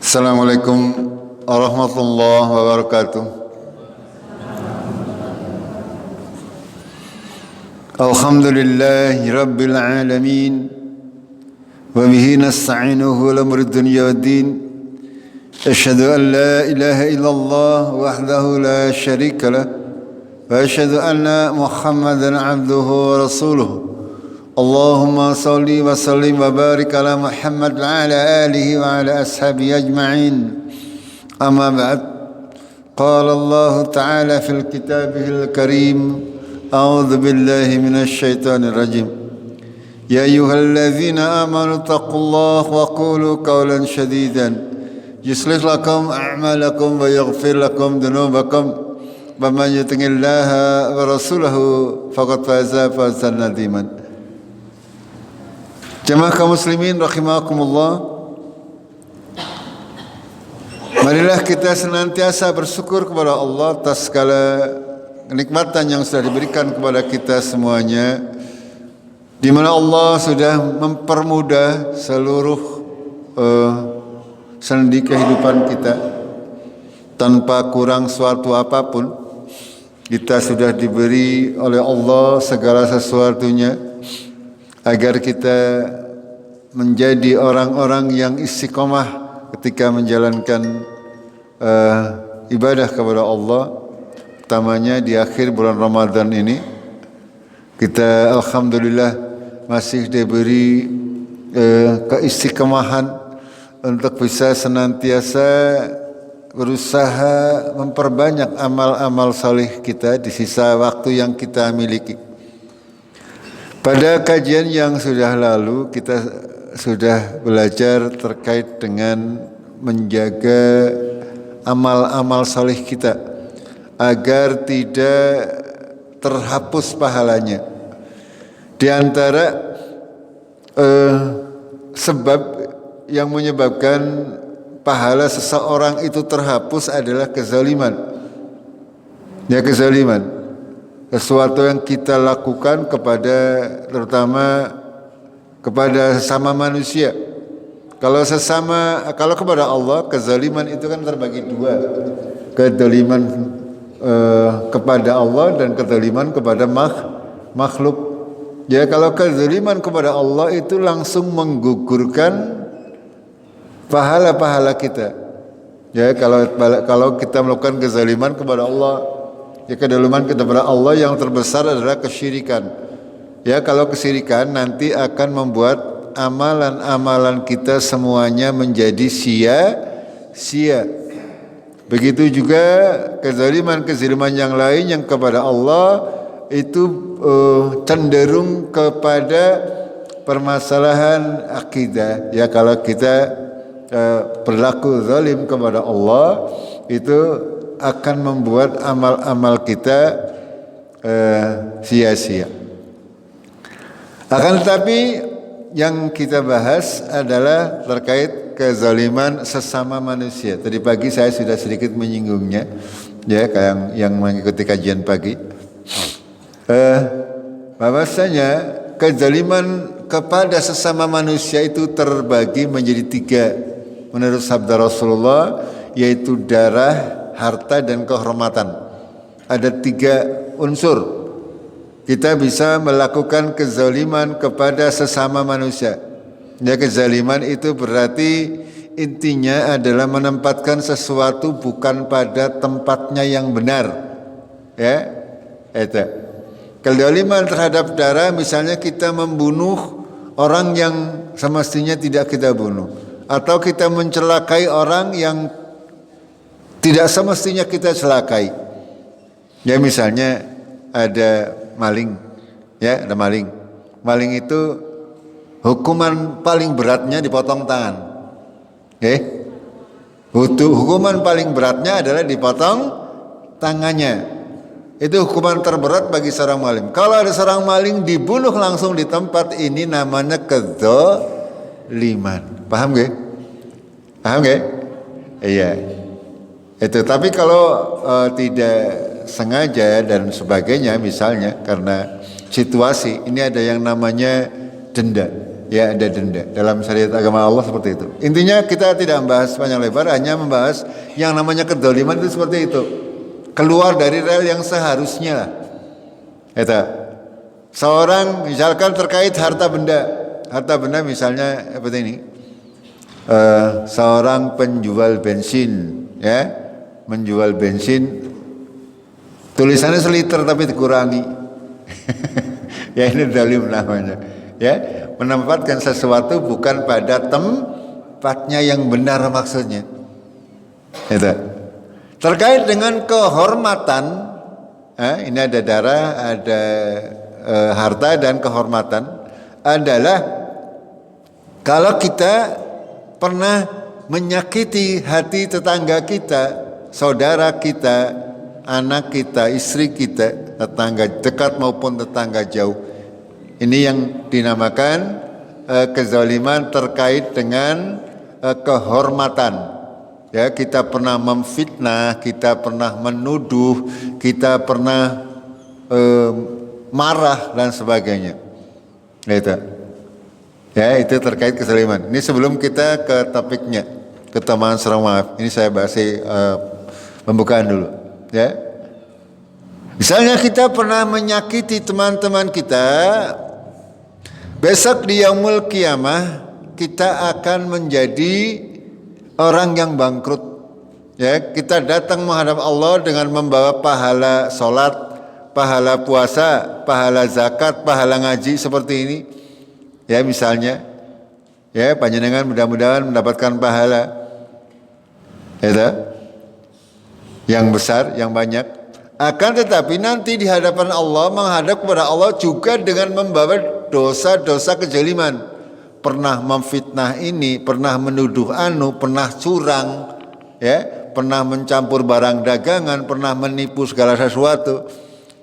Assalamualaikum warahmatullahi wabarakatuh. Alhamdulillahi rabbil alamin. Wa bihi nasta'inuhu ala umuri dunya waddin. Asyhadu an la ilaha illallah wahdahu la syarika lah. Wa asyhadu anna Muhammadan abduhu wa rasuluhu. Allahumma salli wa sallim wa barik ala Muhammad wa ala alihi wa ala ashabihi ajma'in. Amma ba'd. Qala Allah Ta'ala fil kitabihil karim. A'udzu billahi minasy syaithanir rajim. Ya ayyuhalladzina amanu taqullaha wa qulu qawlan shadidan yuslih lakum a'malakum wa yaghfir lakum dhunubakum wa man yuti'illaha wa rasulahu faqad faza fawzan 'aziman. Jemaah kaum muslimin rahimakumullah. Marilah kita senantiasa bersyukur kepada Allah atas segala kenikmatan yang sudah diberikan kepada kita semuanya, di mana Allah sudah mempermudah seluruh sendi kehidupan kita tanpa kurang suatu apapun. Kita sudah diberi oleh Allah segala sesuatunya agar kita menjadi orang-orang yang istiqomah ketika menjalankan ibadah kepada Allah, utamanya di akhir bulan Ramadan ini. Kita alhamdulillah masih diberi keistiqomahan untuk bisa senantiasa berusaha memperbanyak amal-amal saleh kita di sisa waktu yang kita miliki. Pada kajian yang sudah lalu kita sudah belajar terkait dengan menjaga amal-amal saleh kita agar tidak terhapus pahalanya. Di antara sebab yang menyebabkan pahala seseorang itu terhapus adalah kezaliman. Ya, kezaliman. Sesuatu yang kita lakukan terutama kepada sesama manusia. Kalau kepada Allah, kezaliman itu kan terbagi dua. Kezaliman kepada Allah dan kezaliman kepada makhluk. Ya, kalau kezaliman kepada Allah itu langsung menggugurkan pahala-pahala kita. Ya, kalau kita melakukan kezaliman kepada Allah, ya, kedoliman kepada Allah yang terbesar adalah kesyirikan. Ya, kalau kesyirikan nanti akan membuat amalan-amalan kita semuanya menjadi sia-sia. Begitu juga kezaliman yang lain yang kepada Allah itu cenderung kepada permasalahan akidah. Ya, kalau kita berlaku zalim kepada Allah, itu akan membuat amal-amal kita sia-sia. Akan tetapi yang kita bahas adalah terkait kezaliman sesama manusia. Tadi pagi saya sudah sedikit menyinggungnya, ya, kayak yang mengikuti kajian pagi. Bahwasanya kezaliman kepada sesama manusia itu terbagi menjadi tiga menurut sabda Rasulullah, yaitu darah, harta, dan kehormatan. Ada tiga unsur kita bisa melakukan kezaliman kepada sesama manusia. Ya, kezaliman itu berarti intinya adalah menempatkan sesuatu bukan pada tempatnya yang benar. Ya, itu. Kezaliman terhadap darah, misalnya kita membunuh orang yang semestinya tidak kita bunuh, atau kita mencelakai orang yang tidak semestinya kita celakai. Ya, misalnya ada maling. Ya, ada maling. Maling itu hukuman paling beratnya dipotong tangan. Hukuman paling beratnya adalah dipotong tangannya. Itu hukuman terberat bagi seorang maling. Kalau ada seorang maling dibunuh langsung di tempat, ini namanya kezaliman. Paham gak? Paham gak? Iya. Itu. Tapi kalau tidak sengaja dan sebagainya, misalnya karena situasi, ini ada yang namanya denda. Ya, ada denda. Dalam syariat agama Allah seperti itu. Intinya kita tidak membahas panjang lebar, hanya membahas yang namanya kedzaliman itu seperti itu. Keluar dari rel yang seharusnya. Itu. Seorang misalkan terkait harta benda misalnya seperti ini. Seorang penjual bensin, ya, menjual bensin, tulisannya seliter tapi dikurangi. Ya, ini zalim namanya. Ya, menempatkan sesuatu bukan pada tempatnya yang benar maksudnya. Itu. Terkait dengan kehormatan, ini ada darah, ada harta dan kehormatan adalah kalau kita pernah menyakiti hati tetangga kita, saudara kita, anak kita, istri kita, tetangga dekat maupun tetangga jauh. Ini yang dinamakan kezaliman terkait dengan kehormatan. Ya, kita pernah memfitnah, kita pernah menuduh, kita pernah marah dan sebagainya. Itu. Ya, itu terkait kezaliman. Ini sebelum kita ke topiknya, keutamaan serang maaf. Ini saya bahas pembukaan dulu. Ya. Misalnya kita pernah menyakiti teman-teman kita, besok di yaumul qiyamah kita akan menjadi orang yang bangkrut. Ya, kita datang menghadap Allah dengan membawa pahala salat, pahala puasa, pahala zakat, pahala ngaji seperti ini. Ya, misalnya, ya, panjenengan mudah-mudahan mendapatkan pahala itu yang besar, yang banyak. Akan tetapi nanti di hadapan Allah, menghadap kepada Allah juga dengan membawa dosa-dosa kezaliman. Pernah memfitnah ini, pernah menuduh anu, pernah curang, ya, pernah mencampur barang dagangan, pernah menipu segala sesuatu.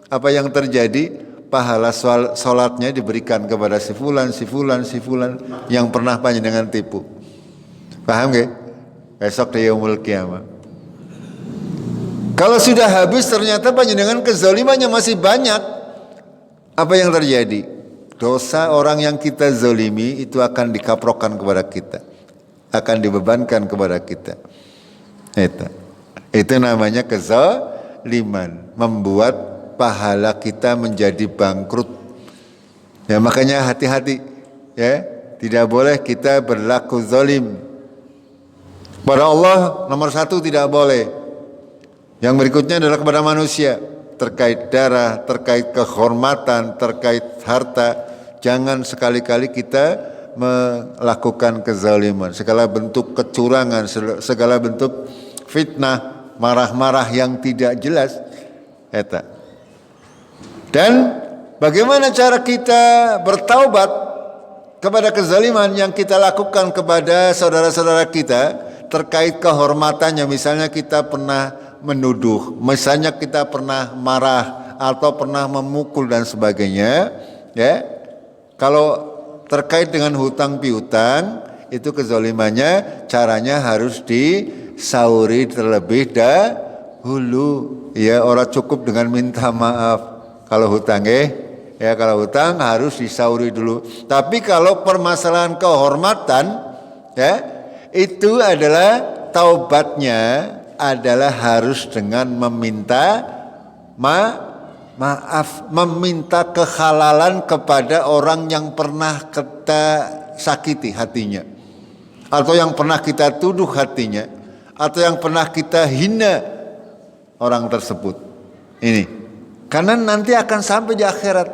Apa yang terjadi? Pahala sholatnya diberikan kepada si fulan yang pernah panjenengan tipu. Paham gak? Besok di yaumul qiyamah. Kalau sudah habis ternyata panjenengan kezalimannya masih banyak. Apa yang terjadi? Dosa orang yang kita zalimi itu akan dikaprokkan kepada kita, akan dibebankan kepada kita. Itu namanya kezaliman, membuat pahala kita menjadi bangkrut. Ya, makanya hati-hati, ya, tidak boleh kita berlaku zalim. Pada Allah nomor satu tidak boleh. Yang berikutnya adalah kepada manusia, terkait darah, terkait kehormatan, terkait harta. Jangan sekali-kali kita melakukan kezaliman, segala bentuk kecurangan, segala bentuk fitnah, marah-marah yang tidak jelas. Dan bagaimana cara kita bertaubat kepada kezaliman yang kita lakukan kepada saudara-saudara kita terkait kehormatannya. Misalnya kita pernah menuduh, misalnya kita pernah marah atau pernah memukul dan sebagainya, ya. Kalau terkait dengan hutang piutang, itu kezalimannya caranya harus disauri terlebih dahulu. Ya, orang cukup dengan minta maaf. Kalau hutang, ya, kalau hutang harus disauri dulu. Tapi kalau permasalahan kehormatan, ya, itu adalah taubatnya adalah harus dengan meminta maaf, meminta kehalalan kepada orang yang pernah kita sakiti hatinya, atau yang pernah kita tuduh hatinya, atau yang pernah kita hina orang tersebut. Ini karena nanti akan sampai di akhirat.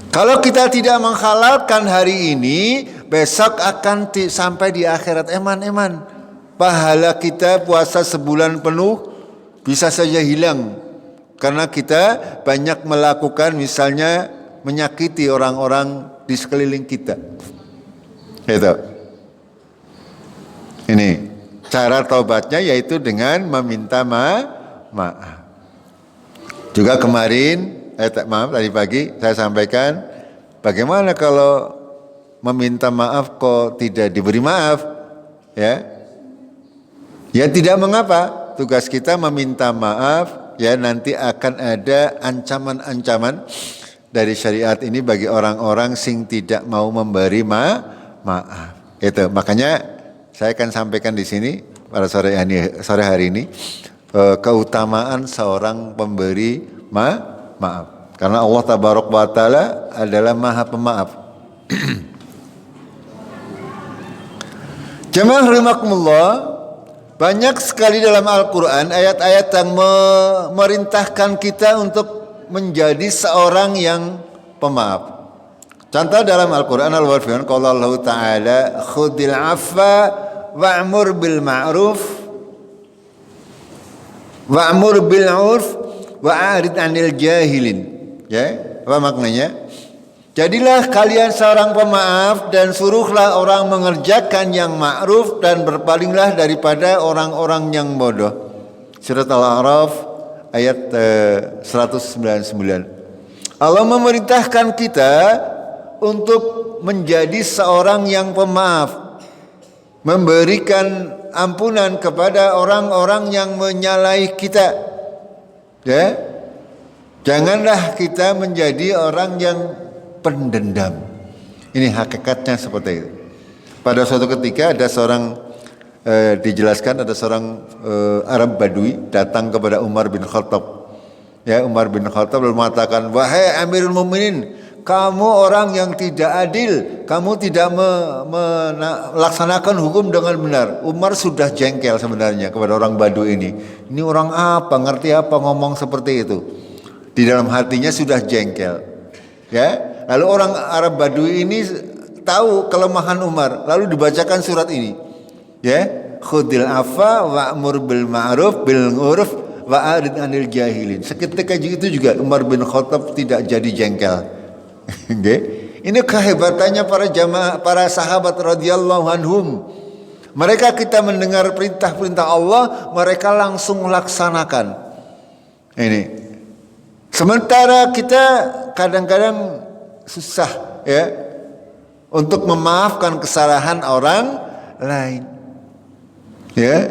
Kalau kita tidak menghalalkan hari ini, besok akan sampai di akhirat. Eman, pahala kita puasa sebulan penuh bisa saja hilang karena kita banyak melakukan, misalnya menyakiti orang-orang di sekeliling kita. Itu. Ini cara taubatnya yaitu dengan meminta maaf. Juga kemarin, tadi pagi saya sampaikan, bagaimana kalau meminta maaf kok tidak diberi maaf, ya? Ya tidak mengapa, tugas kita meminta maaf, ya, nanti akan ada ancaman-ancaman dari syariat ini bagi orang-orang sing tidak mau memberi maaf. Itu makanya saya akan sampaikan di sini pada sore hari ini keutamaan seorang pemberi maaf. Karena Allah Tabaraka wa Ta'ala adalah Maha Pemaaf. Jemaah rahimakumullah, banyak sekali dalam Al-Quran ayat-ayat yang memerintahkan kita untuk menjadi seorang yang pemaaf. Contoh dalam Al-Quran Al-Firman, qala Allah Ta'ala khudil afwa wa'mur bil ma'ruf wa'mur bil 'urf wa'arid 'anil jahilin. Ya, apa maknanya? Jadilah kalian seorang pemaaf dan suruhlah orang mengerjakan yang ma'ruf dan berpalinglah daripada orang-orang yang bodoh. Surat Al-A'raf ayat 199. Allah memerintahkan kita untuk menjadi seorang yang pemaaf, memberikan ampunan kepada orang-orang yang menyalahi kita. Ya, janganlah kita menjadi orang yang pendendam. Ini hakikatnya seperti itu. Pada suatu ketika ada seorang dijelaskan ada seorang Arab Badui datang kepada Umar bin Khattab. Ya, Umar bin Khattab lalu mengatakan, "Wahai Amirul Mukminin, kamu orang yang tidak adil, kamu tidak melaksanakan hukum dengan benar." Umar sudah jengkel sebenarnya kepada orang Badui ini. Ini orang apa, ngerti apa ngomong seperti itu. Di dalam hatinya sudah jengkel. Ya, lalu orang Arab Badui ini tahu kelemahan Umar, lalu dibacakan surat ini. Ya, khudil afa wa'mur bil ma'ruf bil 'urf wa'arid 'anil jahilin. Seketika itu juga Umar bin Khattab tidak jadi jengkel. Okay. Ini kehebatannya para sahabat radhiyallahu anhum. Mereka kita mendengar perintah-perintah Allah, mereka langsung laksanakan. Ini. Sementara kita kadang-kadang susah ya untuk memaafkan kesalahan orang lain. Ya,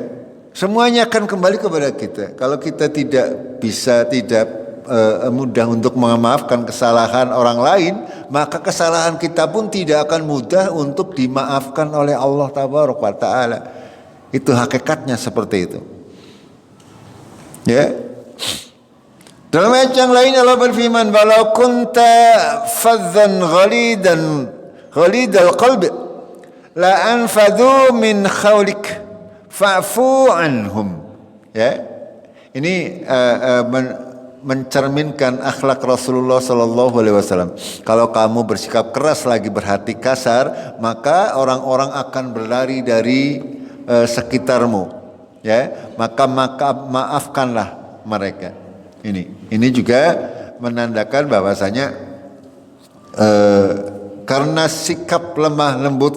semuanya akan kembali kepada kita. Kalau kita tidak mudah untuk memaafkan kesalahan orang lain, maka kesalahan kita pun tidak akan mudah untuk dimaafkan oleh Allah Tabaraka wa Ta'ala. Itu hakikatnya seperti itu. Ya. Dalam ayat yang lain Allah berfirman, "Walau kunta faddan ghalidal qalbi la anfadhu min khawlik fa'fu anhum." Ya. Ini mencerminkan akhlak Rasulullah sallallahu alaihi wasallam. Kalau kamu bersikap keras lagi berhati kasar, maka orang-orang akan berlari dari sekitarmu. Ya, maka maafkanlah mereka. Ini juga menandakan bahwasanya karena sikap lemah lembut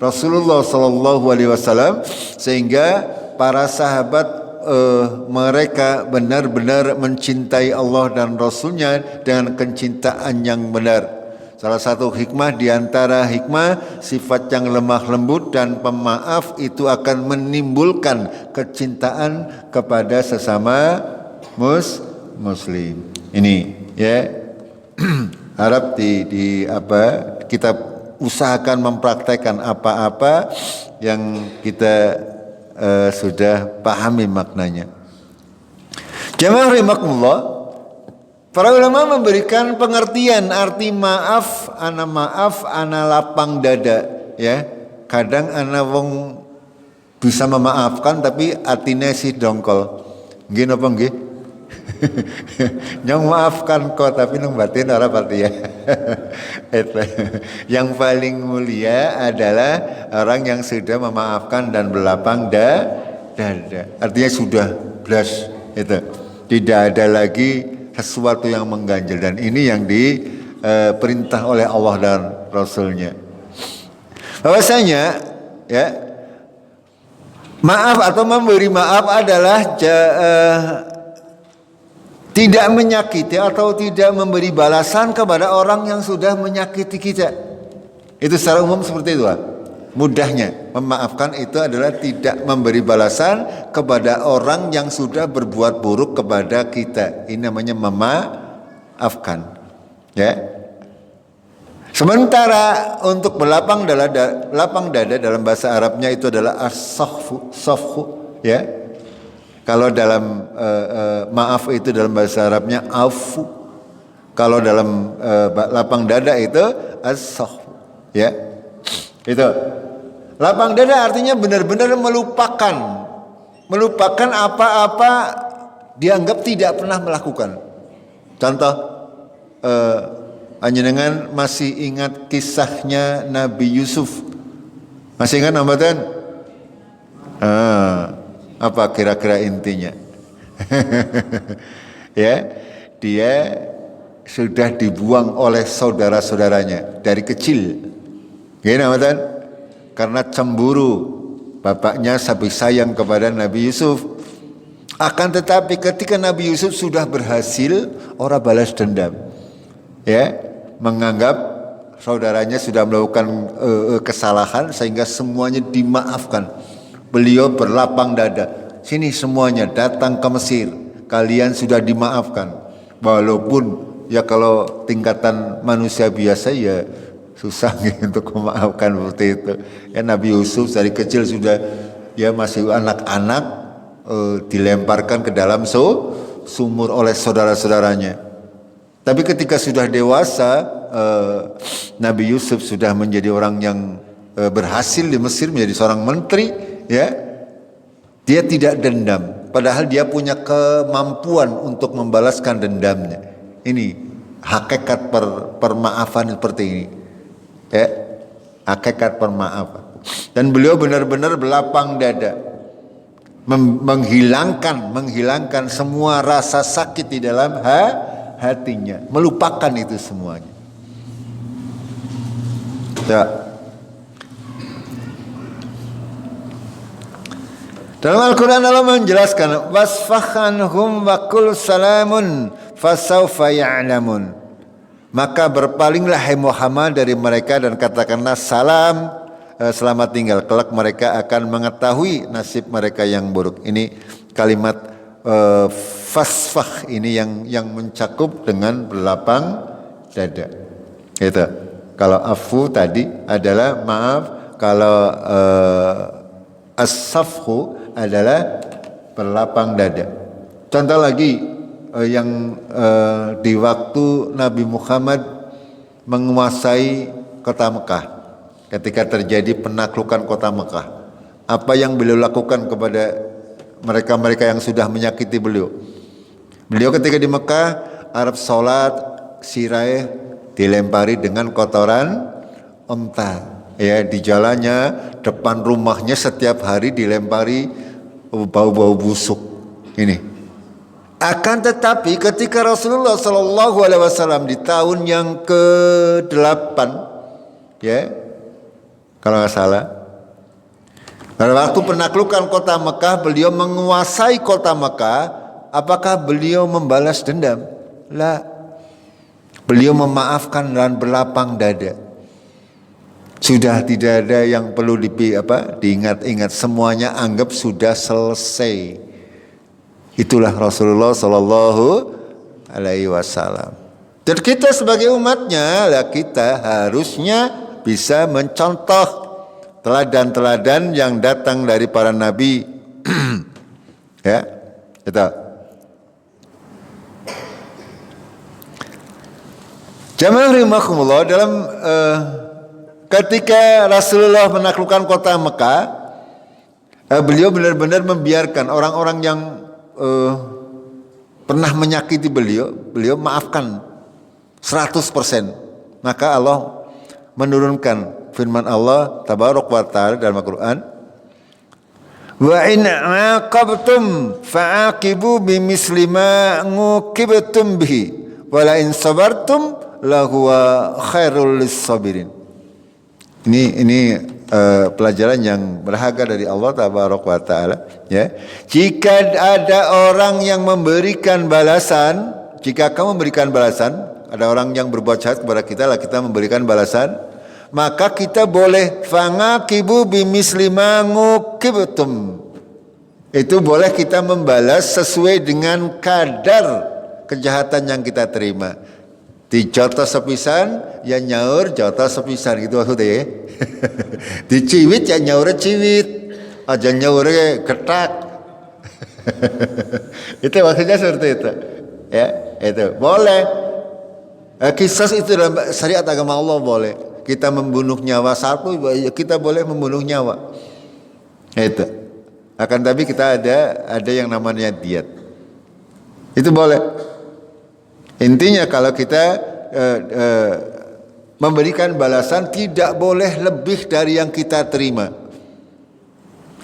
Rasulullah sallallahu alaihi wasallam sehingga para sahabat mereka benar-benar mencintai Allah dan Rasulnya dengan kecintaan yang benar. Salah satu hikmah di antara hikmah sifat yang lemah lembut dan pemaaf itu akan menimbulkan kecintaan kepada sesama Muslim. Ini ya harap kita usahakan mempraktekkan apa-apa yang kita sudah pahami maknanya. Jamaah rahimakumullah, para ulama memberikan pengertian arti maaf ana lapang dada ya. Kadang ana wong bisa memaafkan tapi atine si dongkol. Nggih napa nggih? Yang maafkan kok tapi nang batin ora pati ya. Yang paling mulia adalah orang yang sudah memaafkan dan berlapang dada. Artinya sudah blas itu. Tidak ada lagi sesuatu yang mengganjal, dan ini yang diperintah oleh Allah dan Rasulnya. Bahwasanya ya maaf atau memberi maaf adalah tidak menyakiti atau tidak memberi balasan kepada orang yang sudah menyakiti kita. Itu secara umum seperti itu. Mudahnya memaafkan itu adalah tidak memberi balasan kepada orang yang sudah berbuat buruk kepada kita. Ini namanya memaafkan. Ya. Sementara untuk berlapang lapang dada dalam bahasa Arabnya itu adalah as-safhu, ya. Kalau dalam maaf itu dalam bahasa Arabnya afu. Kalau dalam lapang dada itu as-safhu, ya. Itu. Lapang dada artinya benar-benar melupakan apa-apa dianggap tidak pernah melakukan. Contoh, panjenengan masih ingat kisahnya Nabi Yusuf? Masih ingat nambahan? Apa kira-kira intinya? Ya, dia sudah dibuang oleh saudara-saudaranya dari kecil. Gini nambahan? Karena cemburu bapaknya sampai sayang kepada Nabi Yusuf. Akan tetapi ketika Nabi Yusuf sudah berhasil, orang balas dendam. Ya, menganggap saudaranya sudah melakukan kesalahan sehingga semuanya dimaafkan. Beliau berlapang dada. Sini semuanya datang ke Mesir. Kalian sudah dimaafkan. Walaupun ya kalau tingkatan manusia biasa ya susah untuk memaafkan seperti itu. Ya Nabi Yusuf dari kecil sudah ya masih anak-anak dilemparkan ke dalam sumur oleh saudara-saudaranya. Tapi ketika sudah dewasa, Nabi Yusuf sudah menjadi orang yang berhasil di Mesir, menjadi seorang menteri, ya. Dia tidak dendam, padahal dia punya kemampuan untuk membalaskan dendamnya. Ini hakikat permaafan seperti ini. Ya, hakikat permaafan. Dan beliau benar-benar berlapang dada, menghilangkan semua rasa sakit di dalam hatinya, melupakan itu semuanya. Ya. Dalam Al-Quran Allah menjelaskan wasfakhanhum wa qul salamun fasawfa ya'lamun. Maka berpalinglah hai Muhammad dari mereka dan katakanlah salam, selamat tinggal. Kelak mereka akan mengetahui nasib mereka yang buruk. Ini kalimat fasfah ini yang mencakup dengan berlapang dada. Itu. Kalau afu tadi adalah maaf. Kalau as-safhu adalah berlapang dada. Contoh lagi. Yang di waktu Nabi Muhammad menguasai kota Mekah, ketika terjadi penaklukan kota Mekah, apa yang beliau lakukan kepada mereka-mereka yang sudah menyakiti beliau? Beliau ketika di Mekah, Arab sholat, siraih dilempari dengan kotoran unta. Ya, di jalannya, depan rumahnya setiap hari dilempari bau-bau busuk. Ini. Akan tetapi ketika Rasulullah SAW di tahun yang ke-8, ya, kalau nggak salah, pada waktu penaklukan kota Mekah, beliau menguasai kota Mekah. Apakah beliau membalas dendam? La. Beliau memaafkan dan berlapang dada. Sudah tidak ada yang perlu diingat-ingat, semuanya anggap sudah selesai. Itulah Rasulullah Sallallahu Alaihi Wasallam. Dan kita sebagai umatnya, kita harusnya bisa mencontoh teladan-teladan yang datang dari para nabi. Ya, itu. Jamaah rahimakumullah, dalam ketika Rasulullah menaklukkan kota Mekah, beliau benar-benar membiarkan orang-orang yang pernah menyakiti beliau maafkan 100%. Maka Allah menurunkan firman Allah tabaraka wa taala dalam Al-Qur'an, wa in aqabtum fa'aqibu bimisli ma uqibtum bihi wa la in sabartum lahuwa khairul lis-sabirin. Ini pelajaran yang berharga dari Allah tabaraka wa taala, ya. Jika ada orang yang memberikan balasan, jika kamu memberikan balasan, ada orang yang berbuat jahat kepada kita, lah kita memberikan balasan, maka kita boleh fangaqibu bimisli ma uqibtum. Itu boleh kita membalas sesuai dengan kadar kejahatan yang kita terima. Dijotos sepisan, ya nyaur jotos sepisan gitu maksudnya ya. Diciwit ya nyaur ciwit, aja nyaur ketak. Itu maksudnya seperti itu. Ya, itu boleh. Kisas itu dalam syariat agama Allah boleh. Kita membunuh nyawa satu, kita boleh membunuh nyawa. Itu. Akan tapi kita ada yang namanya diat. Itu boleh. Intinya kalau kita memberikan balasan tidak boleh lebih dari yang kita terima.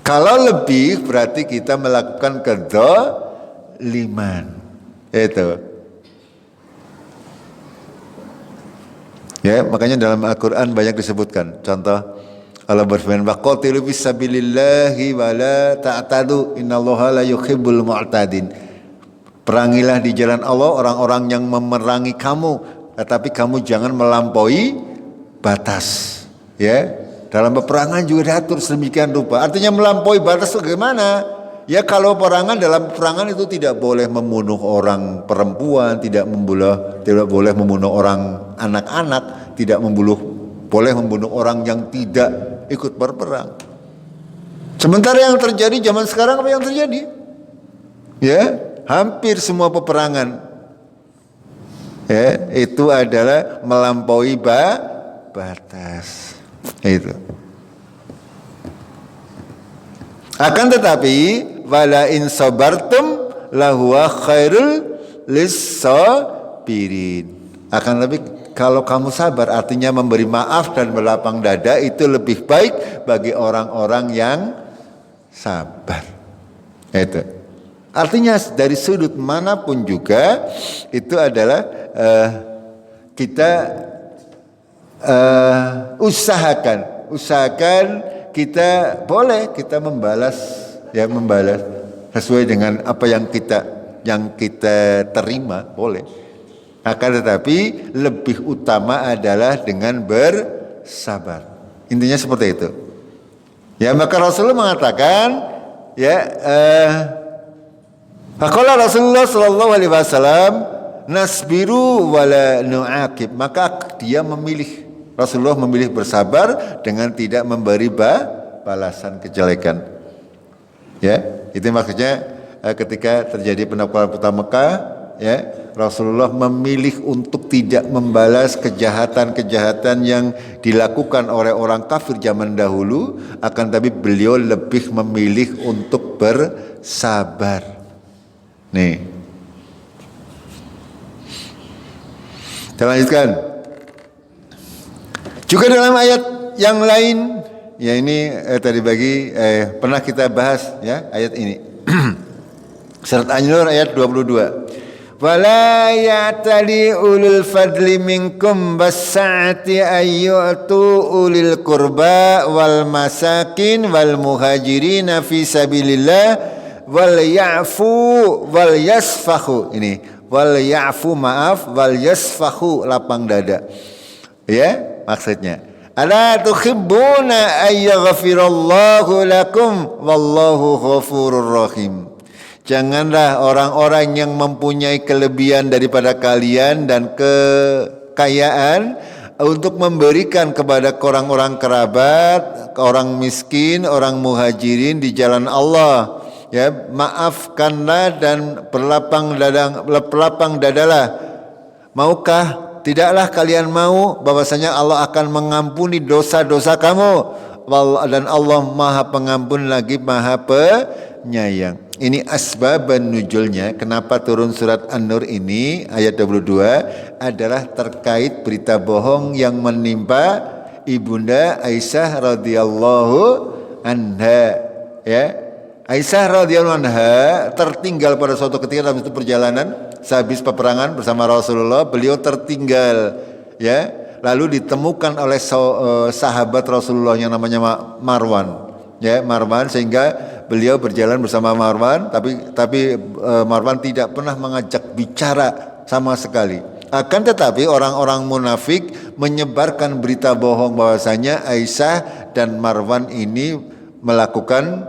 Kalau lebih berarti kita melakukan kedzaliman. Itu. Ya, makanya dalam Al-Qur'an banyak disebutkan. Contoh Allah berfirman, "Waqatilu fisabilillahi wa la ta'tadu innallaha la yuhibbul mu'tadin." Perangilah di jalan Allah orang-orang yang memerangi kamu, tetapi kamu jangan melampaui batas. Ya, dalam peperangan juga diatur sedemikian rupa. Artinya melampaui batas itu bagaimana? Ya dalam peperangan itu tidak boleh membunuh orang perempuan, tidak boleh membunuh orang anak-anak, boleh membunuh orang yang tidak ikut berperang. Sementara yang terjadi zaman sekarang apa yang terjadi? Ya, hampir semua peperangan ya itu adalah melampaui batas. Itu. Akan tetapi wala in sabartum lahuwa khairul lis-sabirin. Akan lebih kalau kamu sabar artinya memberi maaf dan berlapang dada itu lebih baik bagi orang-orang yang sabar. Itu. Artinya dari sudut manapun juga itu adalah kita usahakan kita boleh kita membalas sesuai dengan apa yang kita terima boleh. Akan tetapi lebih utama adalah dengan bersabar. Intinya seperti itu. Ya maka Rasulullah mengatakan Faqala Rasulullah sallallahu alaihi wasallam nasbiru wala nu'aqib. Maka Rasulullah memilih bersabar dengan tidak memberi balasan kejelekan. Ya, itu maksudnya ketika terjadi penaklukan kota Mekah, ya, Rasulullah memilih untuk tidak membalas kejahatan-kejahatan yang dilakukan oleh orang kafir zaman dahulu, akan tapi beliau lebih memilih untuk bersabar. Nih, kita lanjutkan. Juga dalam ayat yang lain, ya ini tadi pernah kita bahas ya ayat ini. Surat An-Nur ayat 22. Wala ya'tali ulul fadli minkum bas-sa'ati ayyu'tu ulil qurba wal masakin wal muhajirin fi sabilillah wal ya'fu wal yasfahu. Ini wal ya'fu maaf, wal yasfahu lapang dada. Ya, maksudnya ala tuhibbuna ayyaghfirallahu lakum wallahu ghafurur rahim. Janganlah orang-orang yang mempunyai kelebihan daripada kalian dan kekayaan untuk memberikan kepada orang-orang kerabat, orang miskin, orang muhajirin di jalan Allah. Ya, maafkanlah dan berlapang dadalah. Maukah? Tidaklah kalian mau bahwasanya Allah akan mengampuni dosa-dosa kamu, dan Allah Maha Pengampun lagi Maha Penyayang. Ini asbaban nuzulnya, kenapa turun surat An-Nur ini ayat 22 adalah terkait berita bohong yang menimpa Ibunda Aisyah radhiyallahu anha, ya. Aisyah radhiyallahu anha tertinggal pada suatu ketika dalam itu perjalanan sehabis peperangan bersama Rasulullah, beliau tertinggal, ya. Lalu ditemukan oleh sahabat Rasulullah yang namanya Marwan, ya, Marwan, sehingga beliau berjalan bersama Marwan, tapi Marwan tidak pernah mengajak bicara sama sekali. Akan tetapi orang-orang munafik menyebarkan berita bohong bahwasanya Aisyah dan Marwan ini melakukan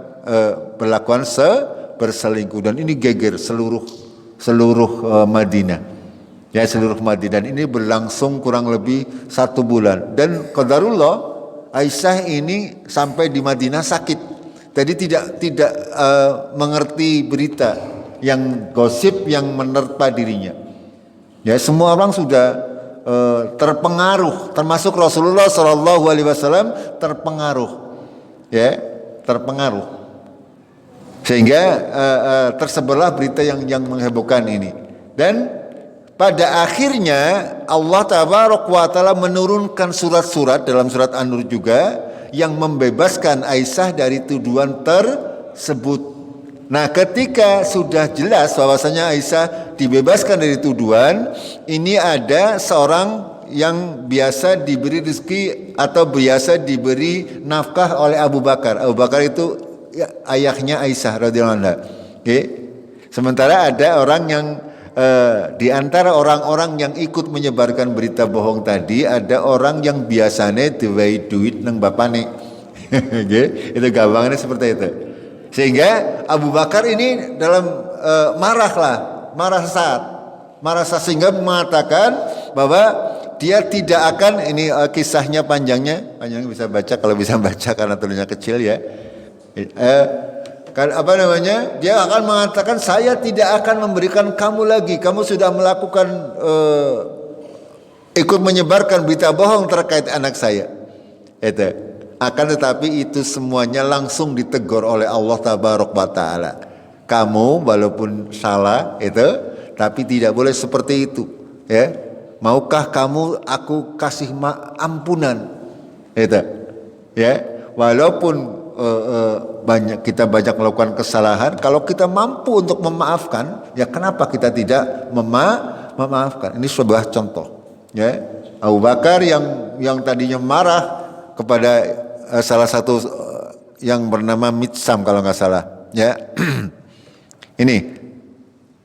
berselingkuh, dan ini geger seluruh Madinah. Ya, seluruh Madinah. Dan ini berlangsung kurang lebih 1 bulan. Dan qadarullah Aisyah ini sampai di Madinah sakit. Jadi tidak mengerti berita yang gosip yang menerpa dirinya. Ya, semua orang sudah terpengaruh, termasuk Rasulullah Shallallahu Alaihi Wasallam terpengaruh, ya, terpengaruh, sehingga tersebarlah berita yang menghebohkan ini. Dan pada akhirnya Allah Taala menurunkan surat-surat dalam surat An-Nur juga yang membebaskan Aisyah dari tuduhan tersebut. Nah, ketika sudah jelas bahwasanya Aisyah dibebaskan dari tuduhan, ini ada seorang yang biasa diberi rezeki atau biasa diberi nafkah oleh Abu Bakar. Abu Bakar itu ayahnya Aisyah radhiyallahu anha. Okay. Sementara ada orang yang di antara orang-orang yang ikut menyebarkan berita bohong tadi, ada orang yang biasanya diwai duit nang bapane. Okay. Itu gampangannya seperti itu. Sehingga Abu Bakar ini dalam marah saat sehingga mengatakan bahwa dia tidak akan, ini kisahnya panjangnya bisa baca kalau bisa baca karena tulisannya kecil ya. Dia akan mengatakan, saya tidak akan memberikan kamu lagi, kamu sudah melakukan ikut menyebarkan berita bohong terkait anak saya. Itu. Akan tetapi itu semuanya langsung ditegur oleh Allah Tabaraka wa Ta'ala. Kamu walaupun salah itu, tapi tidak boleh seperti itu, ya. Maukah kamu aku kasih ampunan? Itu. Ya, walaupun kita banyak melakukan kesalahan, kalau kita mampu untuk memaafkan, ya kenapa kita tidak memaafkan? Ini sebuah contoh, ya. Abu Bakar yang tadinya marah kepada salah satu yang bernama Mitsam kalau nggak salah, ya. Ini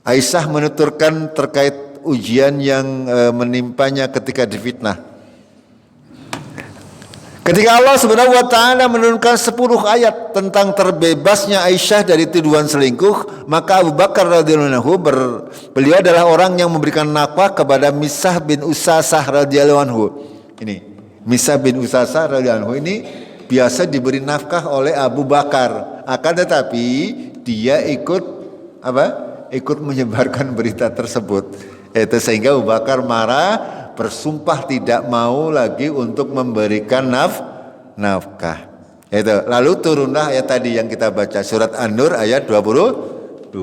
Aisyah menuturkan terkait ujian yang menimpanya ketika difitnah. Ketika Allah Subhanahu wa Ta'ala menurunkan 10 ayat tentang terbebasnya Aisyah dari tuduhan selingkuh, maka Abu Bakar radhiyallahu anhu beliau adalah orang yang memberikan nafkah kepada Misah bin Usasah radhiyallahu anhu. Ini Misah bin Usasah radhiyallahu anhu ini biasa diberi nafkah oleh Abu Bakar. Akan tetapi dia ikut menyebarkan berita tersebut. Itu sehingga Abu Bakar marah, bersumpah tidak mau lagi untuk memberikan nafkah. Itu. Lalu turunlah ayat tadi yang kita baca, surat An-Nur ayat 22.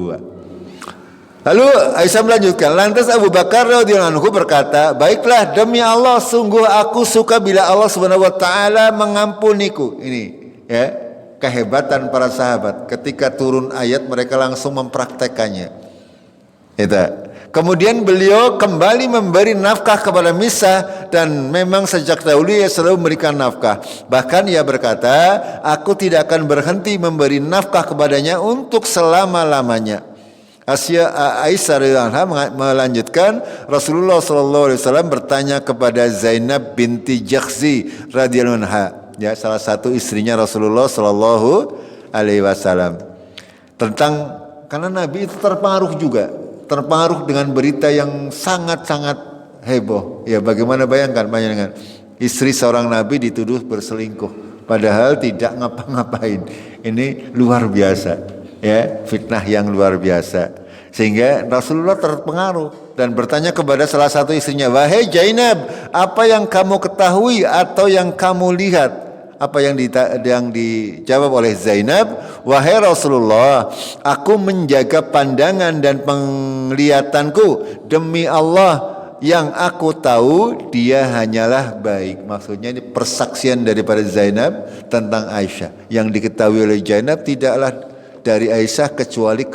Lalu Aisyah melanjutkan, lantas Abu Bakar radhiyallahu anhu berkata, baiklah demi Allah, sungguh aku suka bila Allah Subhanahu wa Ta'ala mengampuniku. Ini ya, kehebatan para sahabat, ketika turun ayat mereka langsung mempraktekannya. Itu. Kemudian beliau kembali memberi nafkah kepada Misah, dan memang sejak dahulu ia selalu memberikan nafkah. Bahkan ia berkata, aku tidak akan berhenti memberi nafkah kepadanya untuk selama-lamanya. Aisyah radhiyallahu anha melanjutkan, Rasulullah sallallahu alaihi wasallam bertanya kepada Zainab binti Jakhzi radhiyallahu anha, ya, salah satu istrinya Rasulullah sallallahu alaihi wasallam, tentang, karena Nabi itu terpengaruh dengan berita yang sangat-sangat heboh. Ya, bagaimana bayangkan istri seorang Nabi dituduh berselingkuh padahal tidak ngapa-ngapain. Ini luar biasa, ya, fitnah yang luar biasa. Sehingga Rasulullah terpengaruh dan bertanya kepada salah satu istrinya, wahai Zainab, apa yang kamu ketahui atau yang kamu lihat? Apa yang dijawab oleh Zainab, wahai Rasulullah, aku menjaga pandangan dan penglihatanku, demi Allah yang aku tahu dia hanyalah baik. Maksudnya ini persaksian daripada Zainab tentang Aisyah. Yang diketahui oleh Zainab tidaklah dari Aisyah kecuali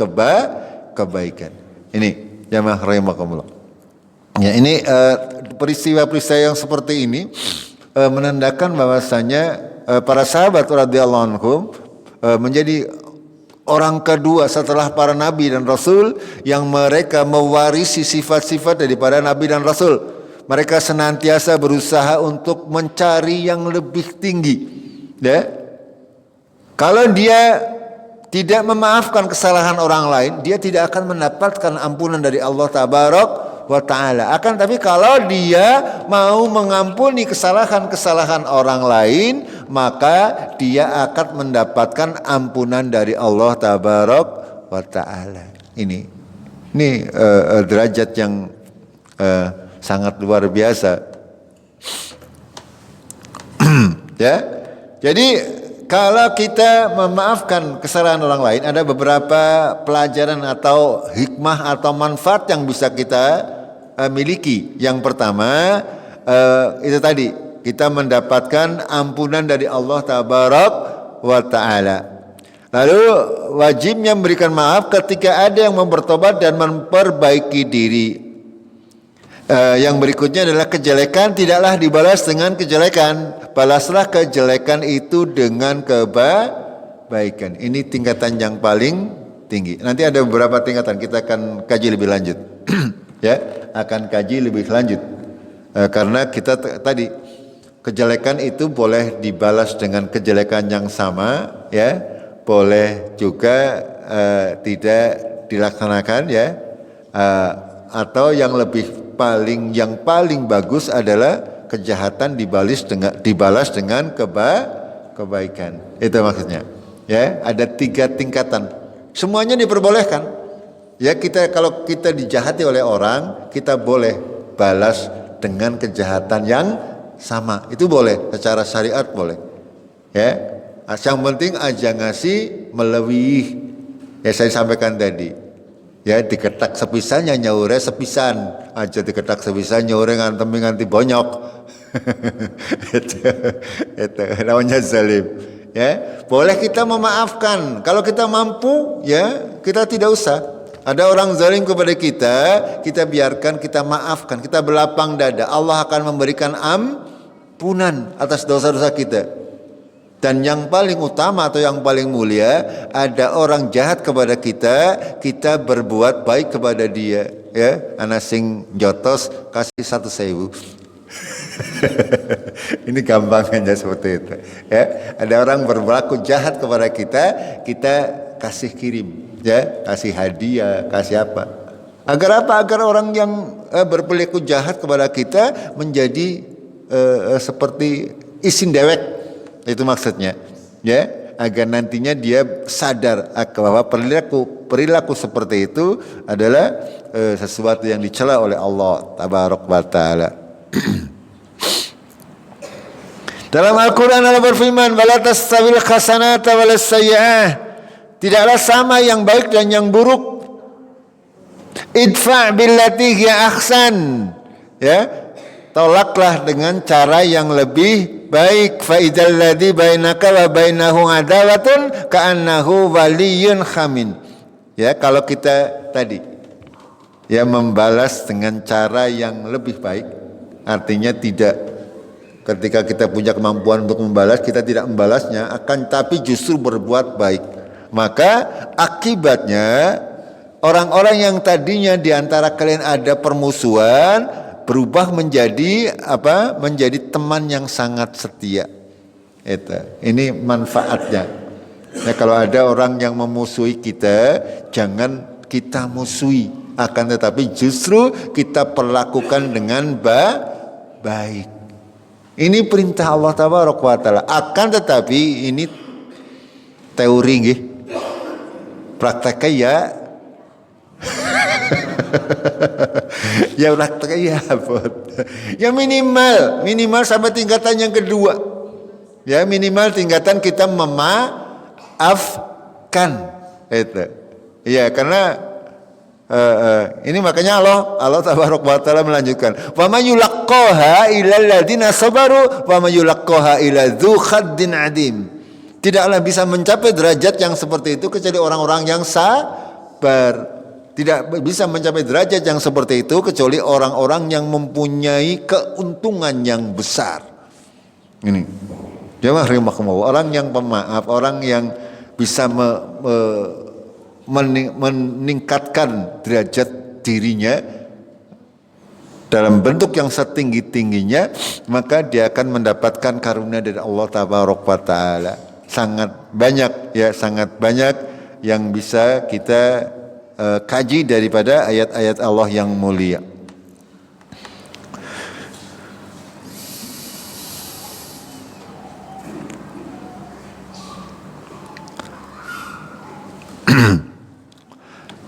kebaikan. Ini jamaah rahimakumullah. Ya, ini peristiwa-peristiwa yang seperti ini menandakan bahwasanya para sahabat radhiyallahu anhum menjadi orang kedua setelah para nabi dan rasul yang mereka mewarisi sifat-sifat daripada nabi dan rasul. Mereka senantiasa berusaha untuk mencari yang lebih tinggi. Ya. Kalau dia tidak memaafkan kesalahan orang lain, dia tidak akan mendapatkan ampunan dari Allah Tabaraka wa ta'ala. Akan tapi kalau dia mau mengampuni kesalahan-kesalahan orang lain, maka dia akan mendapatkan ampunan dari Allah tabarak wa ta'ala. Ini derajat yang sangat luar biasa. Ya. Jadi kalau kita memaafkan kesalahan orang lain, ada beberapa pelajaran atau hikmah atau manfaat yang bisa kita miliki. Yang pertama itu tadi, kita mendapatkan ampunan dari Allah tabarak wa ta'ala. Lalu wajibnya memberikan maaf ketika ada yang bertobat dan memperbaiki diri. Yang berikutnya adalah kejelekan tidaklah dibalas dengan kejelekan. Balaslah kejelekan itu dengan kebaikan. Ini tingkatan yang paling tinggi. Nanti ada beberapa tingkatan, kita akan kaji lebih lanjut. Ya, akan kaji lebih lanjut. Karena kita tadi kejelekan itu boleh dibalas dengan kejelekan yang sama, ya. Boleh juga tidak dilaksanakan, ya. Atau yang paling bagus adalah kejahatan dibalas dengan kebaikan. Itu maksudnya. Ya, ada 3 tingkatan. Semuanya diperbolehkan. Ya, kalau kita dijahati oleh orang, kita boleh balas dengan kejahatan yang sama. Itu boleh, secara syariat boleh. Ya. Yang penting aja ngasih melebihi. Ya, saya sampaikan tadi. Ya, diketak sepisan nyaure sepisan aja, diketak sepisan nyaure nganti bonyok. itu namanya zalim. Ya, boleh kita memaafkan kalau kita mampu, ya kita tidak usah. Ada orang zalim kepada kita biarkan, kita maafkan, kita berlapang dada. Allah akan memberikan ampunan atas dosa-dosa kita. Dan yang paling utama atau yang paling mulia, ada orang jahat kepada kita berbuat baik kepada dia. Ya, ana sing jotos kasih 1.000. Ini gampangnya seperti itu. Ya, ada orang berlaku jahat kepada kita kasih kirim, ya, kasih hadiah, kasih apa? Agar apa? Agar orang yang berperilaku jahat kepada kita menjadi seperti isin dewek. Itu maksudnya, ya, agar nantinya dia sadar bahwa perilaku seperti itu adalah sesuatu yang dicela oleh Allah tabarak wa taala. Dalam Al-Qur'an Allah berfirman, "Wala tastawil hasanata walas sayyi'ah." Tidaklah sama yang baik dan yang buruk. Idfa' billati hiya ahsan. Ya, tolaklah dengan cara yang lebih baik. Fa idzal ladzi bainaka wa bainahu adawatun ka'annahu waliyyun hamin. Ya, kalau kita tadi ya membalas dengan cara yang lebih baik, artinya tidak ketika kita punya kemampuan untuk membalas, kita tidak membalasnya, akan tapi justru berbuat baik. Maka akibatnya orang-orang yang tadinya di antara kalian ada permusuhan berubah menjadi apa? Menjadi teman yang sangat setia. Ini manfaatnya. Nah, kalau ada orang yang memusuhi kita, jangan kita musuhi, akan tetapi justru kita perlakukan dengan baik. Ini perintah Allah tabaraka wa taala. Akan tetapi ini teori nggih. Prakteknya ya ya prakteknya ya, ya minimal sampai tingkatan yang kedua. Ya, minimal tingkatan kita memaafkan. Itu. Ya, karena ini makanya Allah tabaraka wa taala melanjutkan, "Wa may yulaqqaha illal ladzina sabaru wa may yulaqqaha illa dzu khaddin adim." Tidaklah bisa mencapai derajat yang seperti itu kecuali orang-orang yang sabar. Tidak bisa mencapai derajat yang seperti itu kecuali orang-orang yang mempunyai keuntungan yang besar. Ini. Jemaah rahimakumullah, orang yang pemaaf, orang yang bisa meningkatkan derajat dirinya dalam bentuk yang setinggi-tingginya, maka dia akan mendapatkan karunia dari Allah tabaraka wa taala. Sangat banyak yang bisa kita kaji daripada ayat-ayat Allah yang mulia.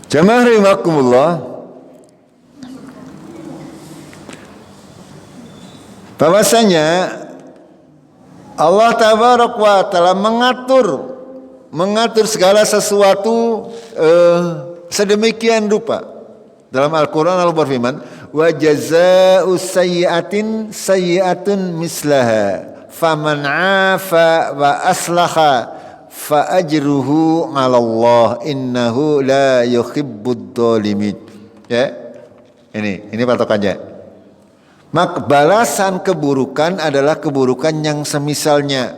Jamaah rahimakumullah, bahwasanya Allah tabaraka wa taala mengatur segala sesuatu sedemikian rupa. Dalam Al-Qur'an Allah berfirman, wa jazaa'u sayyi'atin sayyi'atun mislaha faman 'afa wa aslaha fa ajruhu 'ala Allah innahu la yuhibbud dzalimin. Ya. Ini patokannya. Maka balasan keburukan adalah keburukan yang semisalnya,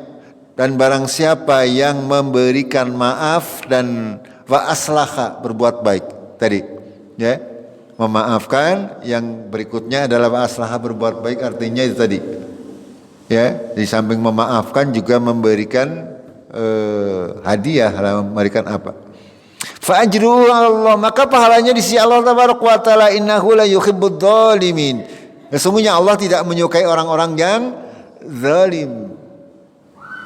dan barang siapa yang memberikan maaf dan wa aslaha berbuat baik tadi, ya, memaafkan, yang berikutnya adalah wa aslaha berbuat baik, artinya itu tadi, ya, di samping memaafkan juga memberikan hadiah, memberikan apa? Fa ajruhu 'ala Allah, maka pahalanya di sisi Allah tabaraka wa taala, innahu la yuhibbud dzalimin. Sesungguhnya Allah tidak menyukai orang-orang yang zalim.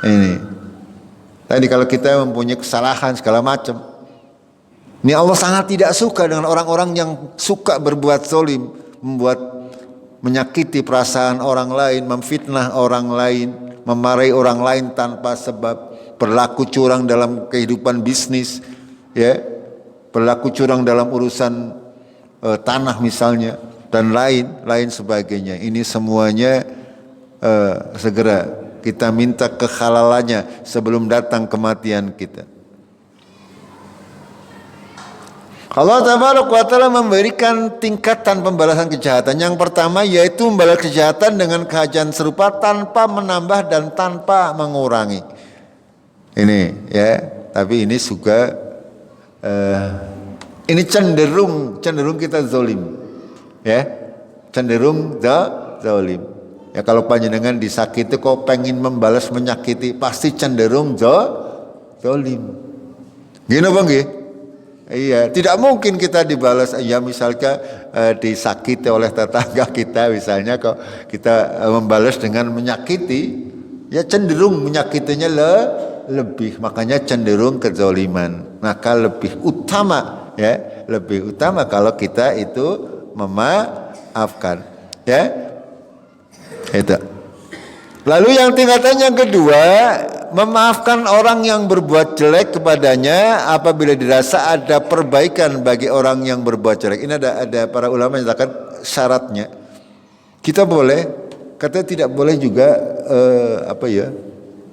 Ini. Tadi kalau kita mempunyai kesalahan segala macam, ini Allah sangat tidak suka dengan orang-orang yang suka berbuat zalim, menyakiti perasaan orang lain, memfitnah orang lain, memarahi orang lain tanpa sebab, berlaku curang dalam kehidupan bisnis, ya, berlaku curang dalam urusan tanah misalnya, dan lain sebagainya. Ini semuanya segera kita minta kehalalannya sebelum datang kematian kita. Allah tabaraka wa taala memberikan tingkatan pembalasan kejahatan. Yang pertama yaitu membalas kejahatan dengan kejahatan serupa tanpa menambah dan tanpa mengurangi. Ini, ya, tapi ini juga ini cenderung kita zalim. Ya, cenderung zalim. Ya, kalau panjenengan disakiti kok pengen membalas menyakiti, pasti cenderung zalim. Gini Bang nggih? Iya, tidak mungkin kita dibalas, ya misalnya disakiti oleh tetangga kita misalnya, kok kita membalas dengan menyakiti, ya cenderung menyakitinya lebih, makanya cenderung kezaliman. Maka lebih utama, ya, lebih utama kalau kita itu memaafkan, ya, itu. Lalu yang tingkatan yang kedua, memaafkan orang yang berbuat jelek kepadanya apabila dirasa ada perbaikan bagi orang yang berbuat jelek. Ini ada para ulama yang katakan syaratnya. Kita boleh, katanya tidak boleh juga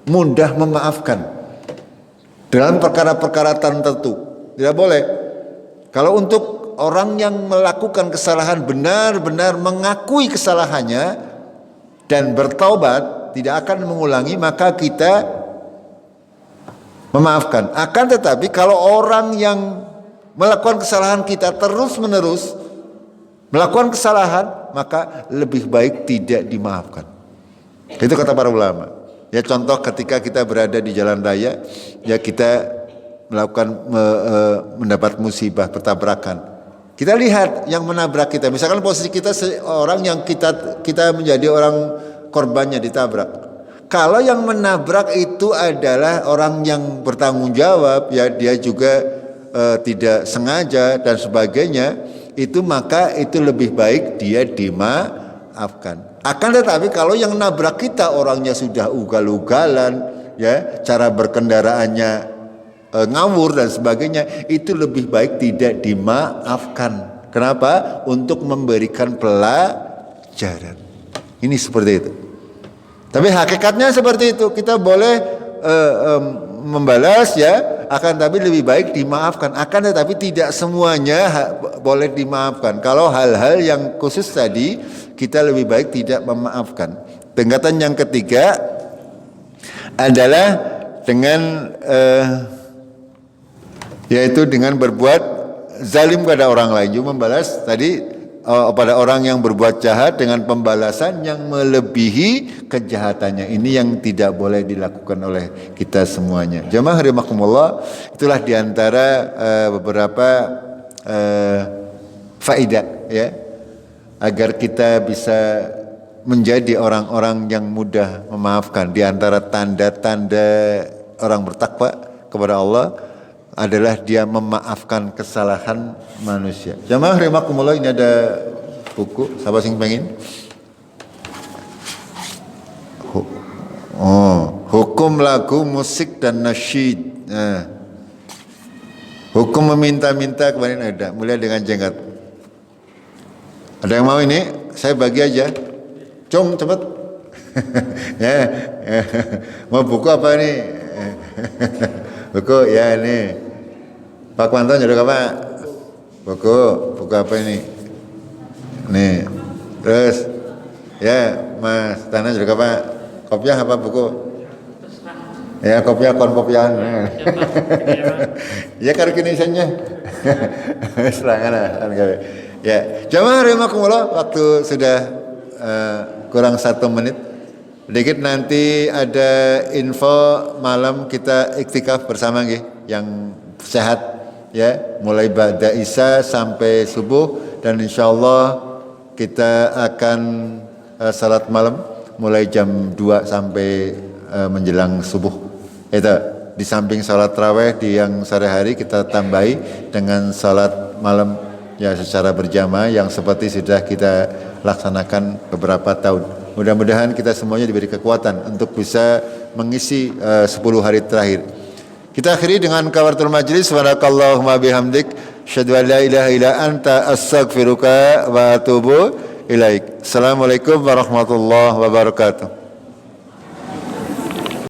mudah memaafkan dalam perkara-perkara tertentu. Tidak boleh. Kalau untuk orang yang melakukan kesalahan benar-benar mengakui kesalahannya dan bertaubat, tidak akan mengulangi, maka kita memaafkan. Akan tetapi kalau orang yang melakukan kesalahan kita terus-menerus melakukan kesalahan, maka lebih baik tidak dimaafkan. Itu kata para ulama. Ya, contoh ketika kita berada di jalan raya, ya, kita melakukan mendapat musibah bertabrakan. Kita lihat yang menabrak kita, misalkan posisi kita seorang yang kita menjadi orang korbannya ditabrak. Kalau yang menabrak itu adalah orang yang bertanggung jawab, ya, dia juga tidak sengaja dan sebagainya, itu maka itu lebih baik dia dimaafkan. Akan tetapi kalau yang nabrak kita orangnya sudah ugal-ugalan, ya, cara berkendaraannya ngawur dan sebagainya, itu lebih baik tidak dimaafkan. Kenapa? Untuk memberikan pelajaran. Ini seperti itu. Tapi hakikatnya seperti itu. Kita boleh membalas, ya, akan tapi lebih baik dimaafkan. Akan tetapi tidak semuanya boleh dimaafkan. Kalau hal-hal yang khusus tadi, kita lebih baik tidak memaafkan. Tingkatan yang ketiga adalah dengan yaitu dengan berbuat zalim pada orang lain, juga membalas tadi pada orang yang berbuat jahat dengan pembalasan yang melebihi kejahatannya. Ini yang tidak boleh dilakukan oleh kita semuanya. Jamaah rahimakumullah, itulah diantara beberapa faedah, ya, agar kita bisa menjadi orang-orang yang mudah memaafkan. Di antara tanda-tanda orang bertakwa kepada Allah adalah dia memaafkan kesalahan manusia. Jamaah rahimakumullah, ini ada buku, siapa sing pengen? Hukum lagu, musik dan nasyid. Hukum meminta-minta kemarin ada, mulai dengan jenggot. Ada yang mau ini? Saya bagi aja. Cung, cepet. Ya. Mau buku apa ini? Buku ya ini. Pak Kwanto nyuruh apa? Buku apa ini? Nih. Terus ya Mas Tana nyuruh apa? Kopiah apa buku? Ya kopiah kopiahan. Ya karo kini isanya. Serangan lah. Ya, jamaah rahimakumullah, waktu sudah kurang 1 menit. Sedikit nanti ada info malam kita iktikaf bersama nggih, yang sehat ya, mulai ba'da isya sampai subuh, dan insyaallah kita akan salat malam mulai jam 2 sampai menjelang subuh. Itu di samping salat tarawih di yang sore hari kita tambahi dengan salat malam ya secara berjamaah yang seperti sudah kita laksanakan beberapa tahun. Mudah-mudahan kita semuanya diberi kekuatan untuk bisa mengisi 10 hari terakhir. Kita akhiri dengan kafaratul majlis. Subhanakallahumma bihamdik, asyhadu an la ilaha illa anta, astaghfiruka wa atubu ilaik. Assalamualaikum warahmatullahi wabarakatuh.